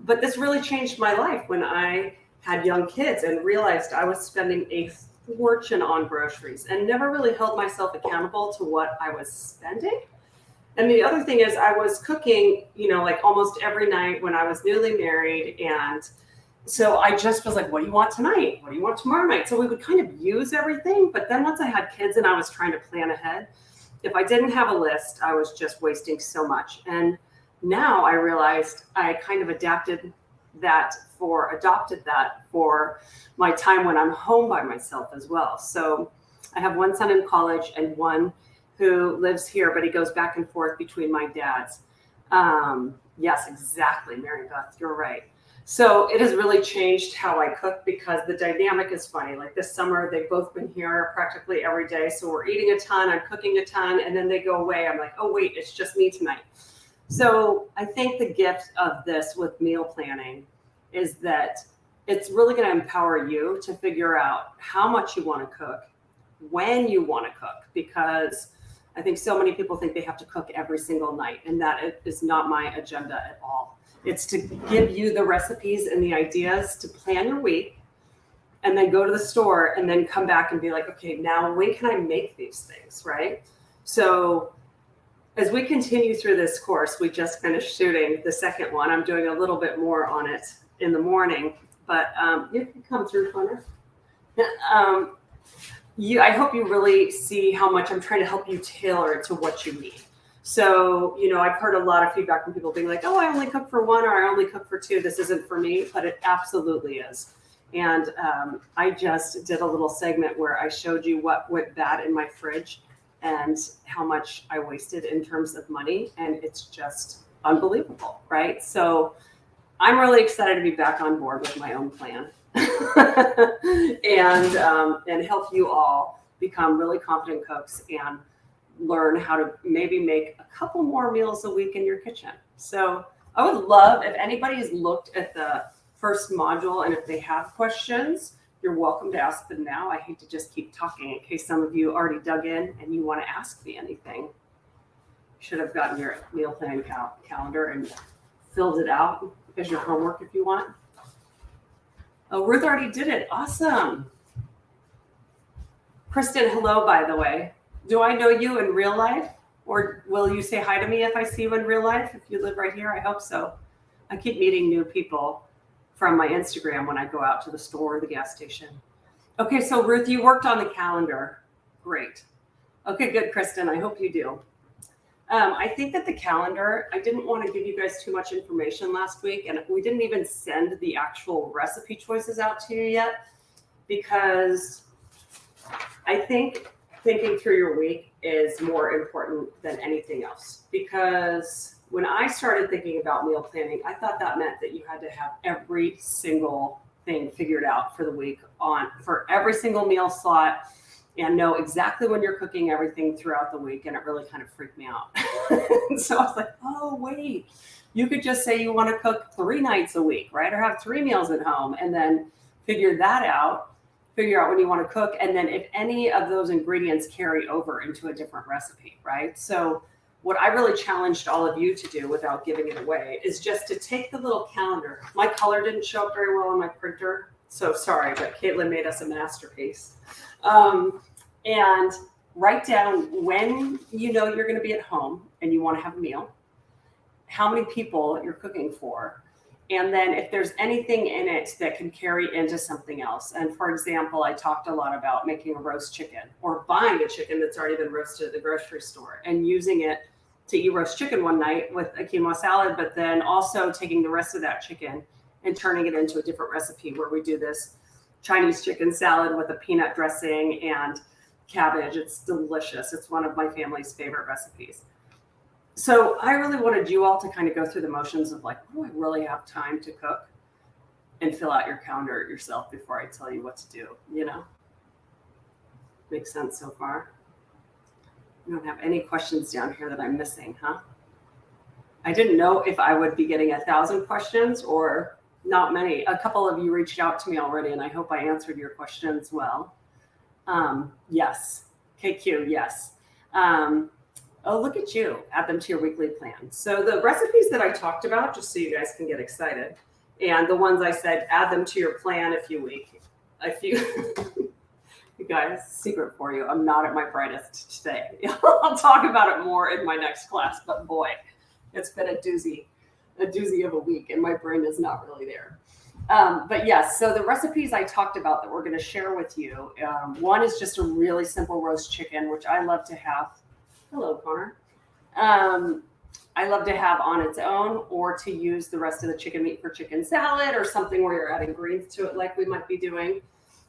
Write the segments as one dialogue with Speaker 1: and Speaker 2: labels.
Speaker 1: But this really changed my life when I had young kids and realized I was spending a fortune on groceries and never really held myself accountable to what I was spending. And the other thing is I was cooking, like almost every night when I was newly married. And so I just was like, what do you want tonight? What do you want tomorrow night? So we would kind of use everything. But then once I had kids and I was trying to plan ahead, if I didn't have a list, I was just wasting so much. And now I realized I kind of adopted that for my time when I'm home by myself as well. So I have one son in college and one who lives here, but he goes back and forth between my dads. Yes, exactly, Mary Beth, you're right. So it has really changed how I cook because the dynamic is funny. Like this summer, they've both been here practically every day. So we're eating a ton, I'm cooking a ton, and then they go away. I'm like, oh, wait, it's just me tonight. So I think the gift of this with meal planning is that it's really going to empower you to figure out how much you want to cook, when you want to cook, because I think so many people think they have to cook every single night, and that is not my agenda at all. It's to give you the recipes and the ideas to plan your week and then go to the store and then come back and be like, okay, now when can I make these things, right? So as we continue through this course, we just finished shooting the second one. I'm doing a little bit more on it in the morning, but you can come through, Connor. I hope you really see how much I'm trying to help you tailor it to what you need. So, I've heard a lot of feedback from people being like, oh, I only cook for one, or I only cook for two. This isn't for me, but it absolutely is. And I just did a little segment where I showed you what went bad in my fridge and how much I wasted in terms of money. And it's just unbelievable, right? So I'm really excited to be back on board with my own plan and help you all become really confident cooks and learn how to maybe make a couple more meals a week in your kitchen. So I would love if anybody has looked at the first module, and if they have questions, you're welcome to ask them now. I hate to just keep talking in case some of you already dug in and you want to ask me anything. Should have gotten your meal planning calendar and filled it out as your homework if you want. Oh, Ruth already did it. Awesome. Kristen, hello, by the way. Do I know you in real life? Or will you say hi to me if I see you in real life? If you live right here, I hope so. I keep meeting new people from my Instagram when I go out to the store or the gas station. Okay, so Ruth, you worked on the calendar. Great. Okay, good, Kristen. I hope you do. I think that the calendar, I didn't want to give you guys too much information last week, and we didn't even send the actual recipe choices out to you yet, because I think thinking through your week is more important than anything else. Because when I started thinking about meal planning, I thought that meant that you had to have every single thing figured out for the week for every single meal slot and know exactly when you're cooking everything throughout the week. And it really kind of freaked me out. So I was like, oh, wait, you could just say you want to cook 3 nights a week, right? Or have 3 meals at home and then figure out when you want to cook. And then if any of those ingredients carry over into a different recipe, right? So what I really challenged all of you to do without giving it away is just to take the little calendar. My color didn't show up very well on my printer, so sorry, but Caitlin made us a masterpiece. And write down when you know you're going to be at home and you want to have a meal, how many people you're cooking for, and then if there's anything in it that can carry into something else. And for example, I talked a lot about making a roast chicken or buying a chicken that's already been roasted at the grocery store and using it to eat roast chicken one night with a quinoa salad, but then also taking the rest of that chicken and turning it into a different recipe where we do this Chinese chicken salad with a peanut dressing and cabbage. It's delicious. It's one of my family's favorite recipes. So I really wanted you all to kind of go through the motions of like, oh, I really have time to cook, and fill out your calendar yourself before I tell you what to do, Makes sense so far? You don't have any questions down here that I'm missing, huh? I didn't know if I would be getting 1,000 questions or not many. A couple of you reached out to me already, and I hope I answered your questions well. Yes. KQ, yes. Oh, look at you. Add them to your weekly plan. So the recipes that I talked about, just so you guys can get excited, and the ones I said, add them to your plan if you you guys, secret for you, I'm not at my brightest today. I'll talk about it more in my next class, but boy, it's been a doozy of a week, and my brain is not really there. But yes, so the recipes I talked about that we're going to share with you, one is just a really simple roast chicken, which I love to have. Hello, Connor. I love to have on its own, or to use the rest of the chicken meat for chicken salad, or something where you're adding greens to it, like we might be doing,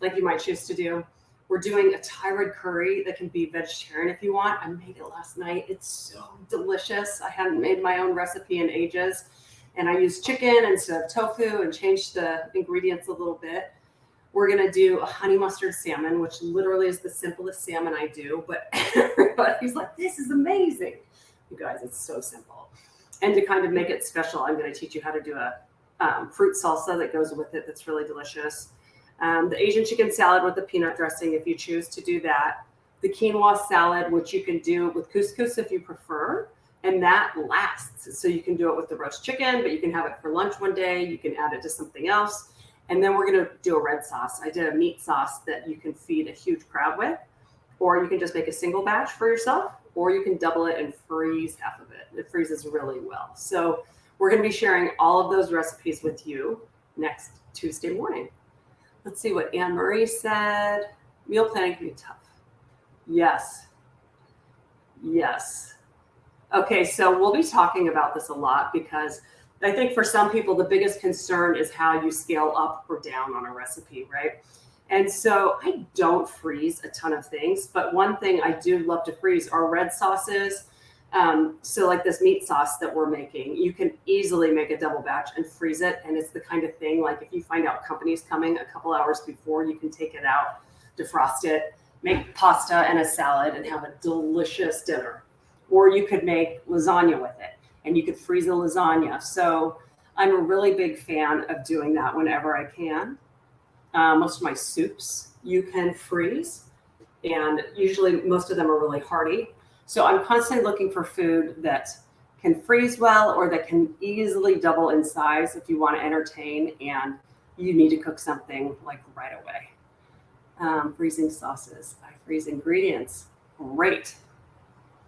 Speaker 1: like you might choose to do. We're doing a thyroid curry that can be vegetarian if you want. I made it last night. It's so delicious. I hadn't made my own recipe in ages. And I used chicken instead of tofu and changed the ingredients a little bit. We're going to do a honey mustard salmon, which literally is the simplest salmon I do. But everybody's like, this is amazing. You guys, it's so simple. And to kind of make it special, I'm going to teach you how to do a fruit salsa that goes with it that's really delicious. The Asian chicken salad with the peanut dressing, if you choose to do that. The quinoa salad, which you can do with couscous if you prefer. And that lasts. So you can do it with the roast chicken, but you can have it for lunch one day. You can add it to something else. And then we're going to do a red sauce. I did a meat sauce that you can feed a huge crowd with, or you can just make a single batch for yourself, or you can double it and freeze half of it. It freezes really well. So we're going to be sharing all of those recipes with you next Tuesday morning. Let's see what Anne Marie said. Meal planning can be tough. Yes. Okay, so we'll be talking about this a lot, because I think for some people, the biggest concern is how you scale up or down on a recipe, right? And so I don't freeze a ton of things, but one thing I do love to freeze are red sauces. So like this meat sauce that we're making, you can easily make a double batch and freeze it. And it's the kind of thing, like if you find out company's coming a couple hours before, you can take it out, defrost it, make pasta and a salad, and have a delicious dinner. Or you could make lasagna with it, and you could freeze the lasagna. So I'm a really big fan of doing that whenever I can. Most of my soups you can freeze, and usually most of them are really hearty. So I'm constantly looking for food that can freeze well, or that can easily double in size if you want to entertain and you need to cook something like right away. Freezing sauces. I freeze ingredients. Great.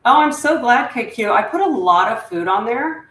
Speaker 1: Oh, I'm so glad, KQ. I put a lot of food on there.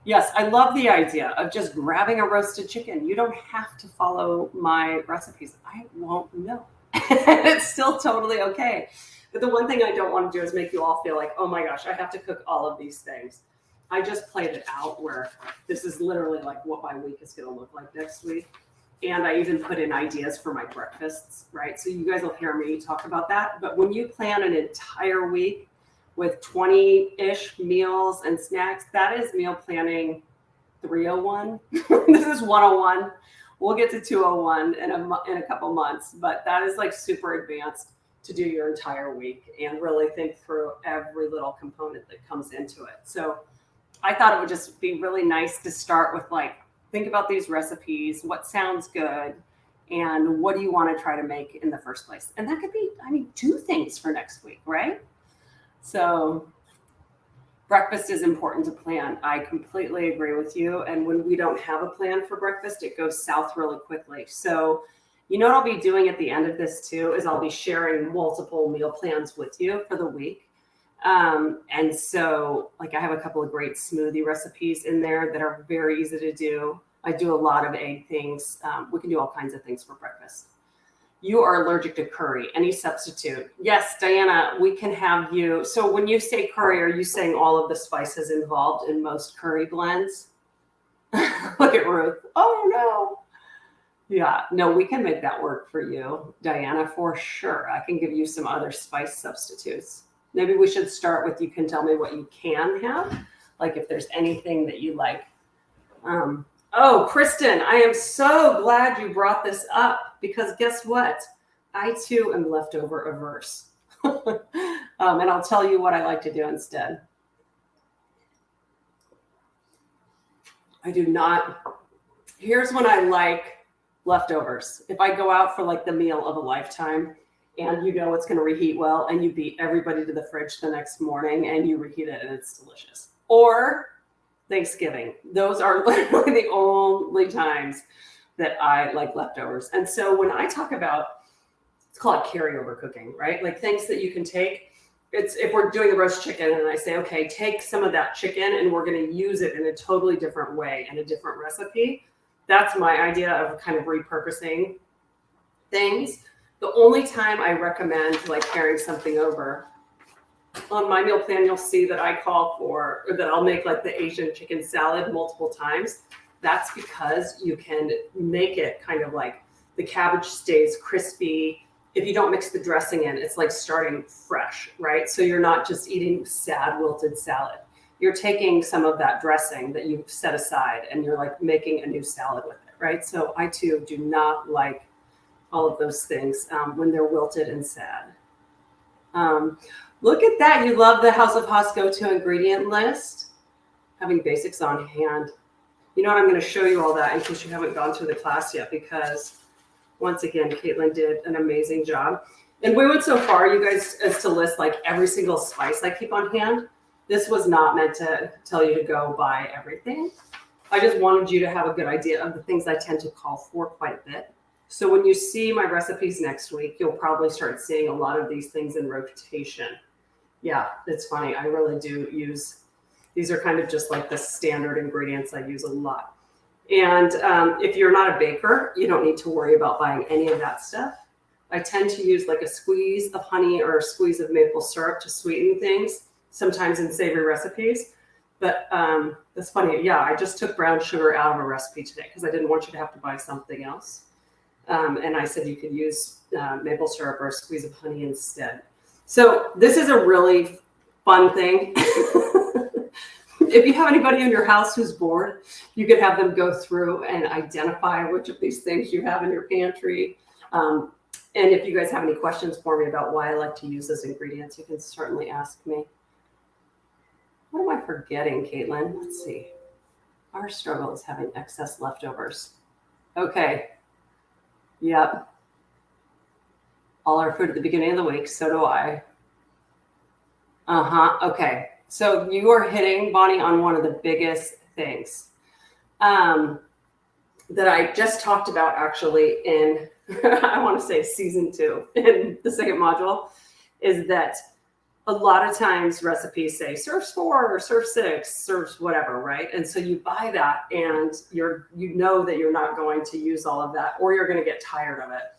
Speaker 1: Yes, I love the idea of just grabbing a roasted chicken. You don't have to follow my recipes. I won't know. It's still totally okay. But the one thing I don't want to do is make you all feel like, oh my gosh, I have to cook all of these things. I just played it out where this is literally like what my week is going to look like next week. And I even put in ideas for my breakfasts, right? So you guys will hear me talk about that. But when you plan an entire week with 20-ish meals and snacks, that is meal planning 301. This is 101. We'll get to 201 in a couple months, but that is like super advanced to do your entire week and really think through every little component that comes into it. So I thought it would just be really nice to start with, like, think about these recipes, what sounds good, and what do you want to try to make in the first place? And that could be, 2 things for next week, right? So breakfast is important to plan. I completely agree with you. And when we don't have a plan for breakfast, it goes south really quickly. So you know what I'll be doing at the end of this too, is I'll be sharing multiple meal plans with you for the week. And so like I have a couple of great smoothie recipes in there that are very easy to do. I do a lot of egg things. We can do all kinds of things for breakfast. You are allergic to curry. Any substitute? Yes, Diana, we can have you. So when you say curry, are you saying all of the spices involved in most curry blends? Look at Ruth. Oh, no. Yeah, no, we can make that work for you, Diana, for sure. I can give you some other spice substitutes. Maybe we should start with, you can tell me what you can have, like if there's anything that you like. Oh, Kristen, I am so glad you brought this up, because guess what? I too am leftover averse. And I'll tell you what I like to do instead. I do not. Here's when I like leftovers. If I go out for like the meal of a lifetime and you know it's going to reheat well, and you beat everybody to the fridge the next morning and you reheat it and it's delicious. Or Thanksgiving. Those are literally the only times that I like leftovers. And so when I talk about, it's called carryover cooking, right? Like things that you can take. It's if we're doing the roast chicken and I say, okay, take some of that chicken and we're going to use it in a totally different way in a different recipe. That's my idea of kind of repurposing things. The only time I recommend like carrying something over, on my meal plan, you'll see that I call for, or that I'll make like the Asian chicken salad multiple times. That's because you can make it kind of like the cabbage stays crispy. If you don't mix the dressing in, it's like starting fresh, right? So you're not just eating sad wilted salad. You're taking some of that dressing that you've set aside and you're like making a new salad with it, right? So I too do not like all of those things when they're wilted and sad. Look at that. You love the House of Haas go-to ingredient list. Having basics on hand. You know what? I'm going to show you all that in case you haven't gone through the class yet, because once again, Caitlin did an amazing job. And we went so far, you guys, as to list like every single spice I keep on hand. This was not meant to tell you to go buy everything. I just wanted you to have a good idea of the things I tend to call for quite a bit. So when you see my recipes next week, you'll probably start seeing a lot of these things in rotation. Yeah, it's funny. I really do use, these are kind of just like the standard ingredients I use a lot. And if you're not a baker, you don't need to worry about buying any of that stuff. I tend to use like a squeeze of honey or a squeeze of maple syrup to sweeten things, sometimes in savory recipes. But that's funny. Yeah, I just took brown sugar out of a recipe today because I didn't want you to have to buy something else. And I said you could use maple syrup or a squeeze of honey instead. So this is a really fun thing. If you have anybody in your house who's bored, you could have them go through and identify which of these things you have in your pantry. And if you guys have any questions for me about why I like to use those ingredients, you can certainly ask me. What am I forgetting, Caitlin? Let's see. Our struggle is having excess leftovers. Okay. Yep. All our food at the beginning of the week. So do I. Okay. So you are hitting, Bonnie, on one of the biggest things that I just talked about actually in, I want to say season 2 in the second module, is that a lot of times recipes say serves 4 or serve 6, serves whatever, right? And so you buy that and you know that you're not going to use all of that, or you're going to get tired of it.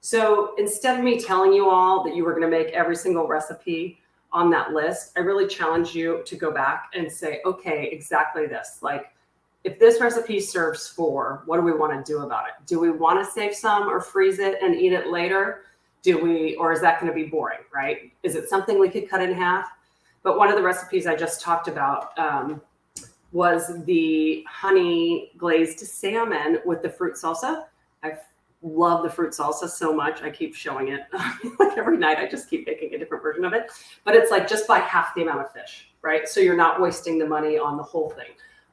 Speaker 1: So instead of me telling you all that you were going to make every single recipe on that list, I really challenge you to go back and say, okay, exactly this. Like, if this recipe serves 4, what do we want to do about it? Do we want to save some or freeze it and eat it later? Or is that going to be boring, right? Is it something we could cut in half? But one of the recipes I just talked about was the honey glazed salmon with the fruit salsa. I love the fruit salsa so much. I keep showing it like every night. I just keep making a different version of it. But it's like just buy half the amount of fish, right? So you're not wasting the money on the whole thing.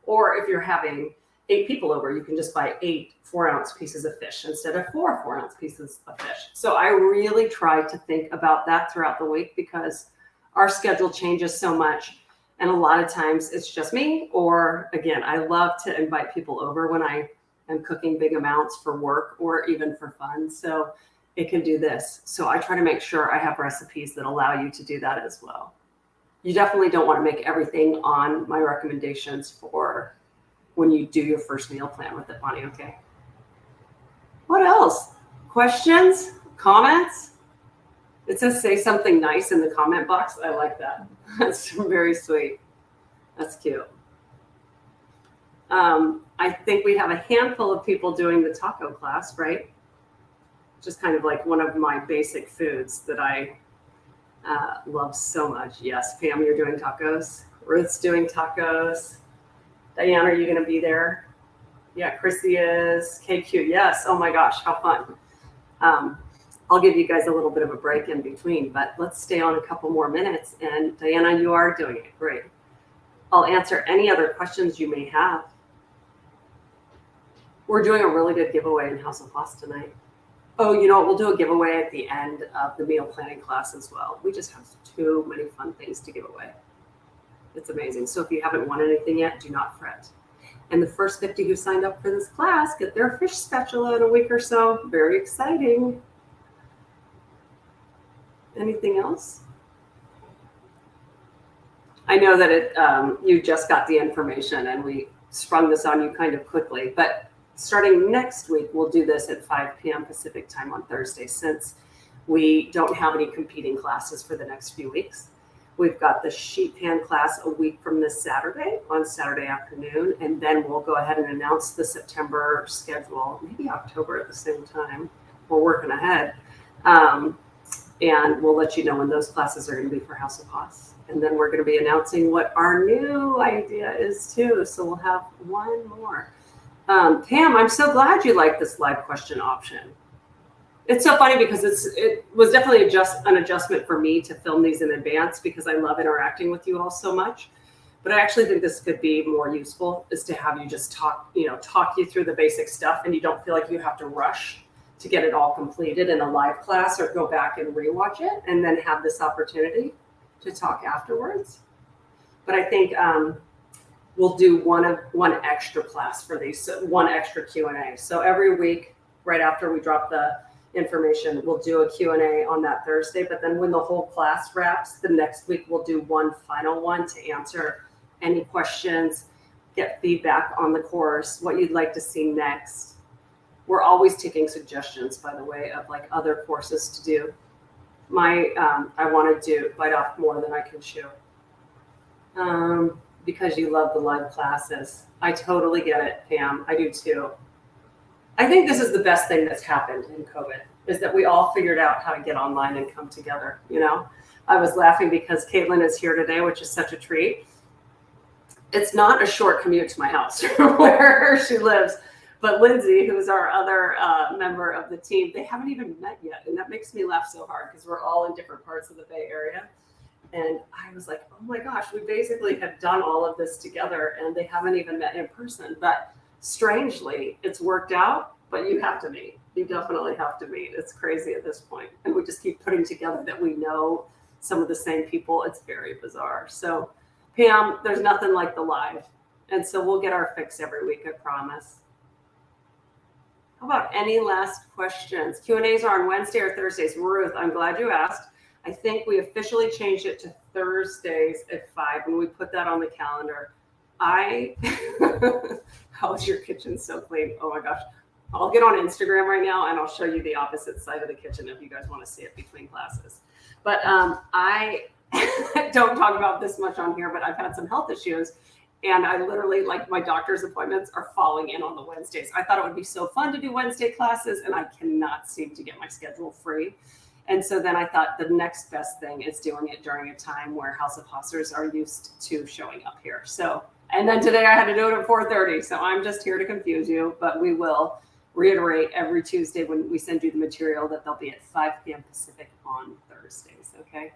Speaker 1: Or if you're having 8 people over, you can just buy 8 4-ounce pieces of fish instead of 4 4-ounce pieces of fish. So I really try to think about that throughout the week because our schedule changes so much. And a lot of times it's just me, or again, I love to invite people over when I am cooking big amounts for work or even for fun. So it can do this. So I try to make sure I have recipes that allow you to do that as well. You definitely don't want to make everything on my recommendations for when you do your first meal plan with it, Bonnie, okay? What else? Questions? Comments? It says say something nice in the comment box. I like that. That's very sweet. That's cute. I think we have a handful of people doing the taco class, right? Just kind of like one of my basic foods that I love so much. Yes, Pam, you're doing tacos. Ruth's doing tacos. Diane, are you going to be there? Yeah, Chrissy is. KQ, yes. Oh my gosh, how fun. I'll give you guys a little bit of a break in between, but let's stay on a couple more minutes. And Diana, you are doing it. Great. I'll answer any other questions you may have. We're doing a really good giveaway in House of Haas tonight. Oh, you know what? We'll do a giveaway at the end of the meal planning class as well. We just have too many fun things to give away. It's amazing. So if you haven't won anything yet, do not fret. And the first 50 who signed up for this class get their fish spatula in a week or so. Very exciting. Anything else? I know that you just got the information and we sprung this on you kind of quickly, but starting next week, we'll do this at 5 p.m. Pacific time on Thursday, since we don't have any competing classes for the next few weeks. We've got the sheet pan class a week from this Saturday, on Saturday afternoon, and then we'll go ahead and announce the September schedule, maybe October at the same time. We're working ahead. And we'll let you know when those classes are going to be for House of Haas. And then we're going to be announcing what our new idea is too. So we'll have one more. Pam, I'm so glad you like this live question option. It's so funny because it was definitely an adjustment for me to film these in advance because I love interacting with you all so much. But I actually think this could be more useful, is to have you just talk you through the basic stuff, and you don't feel like you have to rush to get it all completed in a live class or go back and rewatch it and then have this opportunity to talk afterwards. But I think we'll do one extra class for these, one extra Q&A. So every week, right after we drop the information, we'll do a Q&A on that Thursday. But then when the whole class wraps, the next week we'll do one final one to answer any questions, get feedback on the course, what you'd like to see next. We're always taking suggestions, by the way, of like other courses to do. I want to bite off more than I can chew. Because you love the live classes. I totally get it, Pam. I do too. I think this is the best thing that's happened in COVID, is that we all figured out how to get online and come together. You know, I was laughing because Caitlin is here today, which is such a treat. It's not a short commute to my house where she lives. But Lindsay, who is our other member of the team, they haven't even met yet. And that makes me laugh so hard because we're all in different parts of the Bay Area. And I was like, oh my gosh, we basically have done all of this together and they haven't even met in person. But strangely, it's worked out, but you have to meet. You definitely have to meet. It's crazy at this point. And we just keep putting together that we know some of the same people. It's very bizarre. So Pam, there's nothing like the live. And so we'll get our fix every week, I promise. How about any last questions? Q&As are on Wednesday or Thursdays. Ruth, I'm glad you asked. I think we officially changed it to Thursdays at 5 when we put that on the calendar. How is your kitchen so clean? Oh my gosh. I'll get on Instagram right now and I'll show you the opposite side of the kitchen if you guys want to see it between classes. But I don't talk about this much on here, but I've had some health issues. And I literally, like, my doctor's appointments are falling in on the Wednesdays. I thought it would be so fun to do Wednesday classes, and I cannot seem to get my schedule free. And so then I thought the next best thing is doing it during a time where House of Hossers are used to showing up here. So, and then today I had to do it at 4:30. So I'm just here to confuse you, but we will reiterate every Tuesday when we send you the material that they'll be at 5 p.m. Pacific on Thursdays, okay?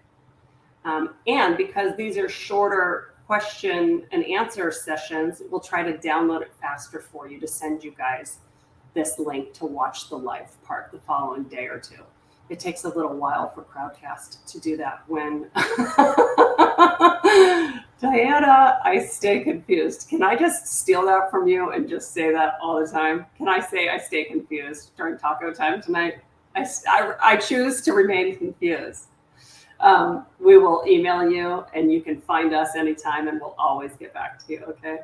Speaker 1: And because these are shorter question and answer sessions, we'll try to download it faster for you to send you guys this link to watch the live part the following day or two. It takes a little while for Crowdcast to do that when Diana, I stay confused. Can I just steal that from you and just say that all the time? Can I say I stay confused during taco time tonight? I choose to remain confused. We will email you and you can find us anytime and we'll always get back to you, okay?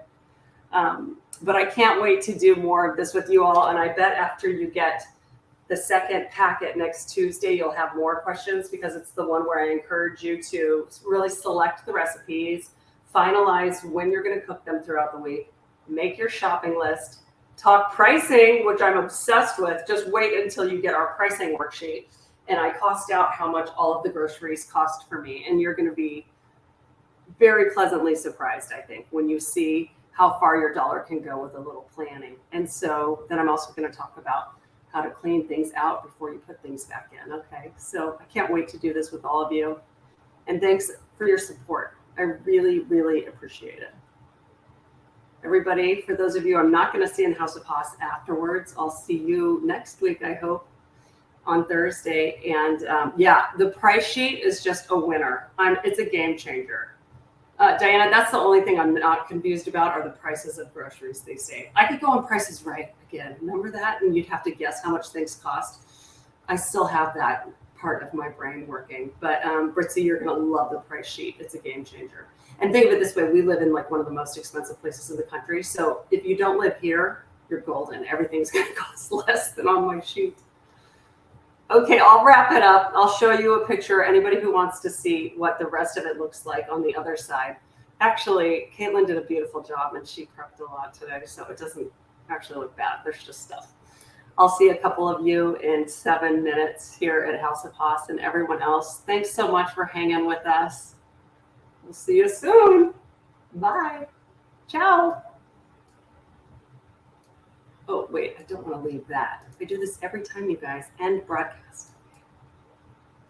Speaker 1: But I can't wait to do more of this with you all. And I bet after you get the second packet next Tuesday, you'll have more questions because it's the one where I encourage you to really select the recipes, finalize when you're going to cook them throughout the week, make your shopping list, talk pricing, which I'm obsessed with. Just wait until you get our pricing worksheet. And I cost out how much all of the groceries cost for me. And you're going to be very pleasantly surprised, I think, when you see how far your dollar can go with a little planning. And so then I'm also going to talk about how to clean things out before you put things back in. Okay. So I can't wait to do this with all of you. And thanks for your support. I really, really appreciate it. Everybody, for those of you I'm not going to see in House of Haas afterwards, I'll see you next week, I hope. on Thursday. And yeah, the price sheet is just a winner. It's a game changer. Diana, that's the only thing I'm not confused about are the prices of groceries these days. I could go on Prices Right again. Remember that? And you'd have to guess how much things cost. I still have that part of my brain working. But Britzy, you're going to love the price sheet. It's a game changer. And think of it this way. We live in like one of the most expensive places in the country. So if you don't live here, you're golden. Everything's going to cost less than on my sheet. Okay, I'll wrap it up. I'll show you a picture. Anybody who wants to see what the rest of it looks like on the other side. Actually, Caitlin did a beautiful job and she prepped a lot today, so it doesn't actually look bad. There's just stuff. I'll see a couple of you in 7 minutes here at House of Haas, and everyone else. Thanks so much for hanging with us. We'll see you soon. Bye. Ciao. Oh, wait, I don't want to leave that. I do this every time, you guys. End broadcast.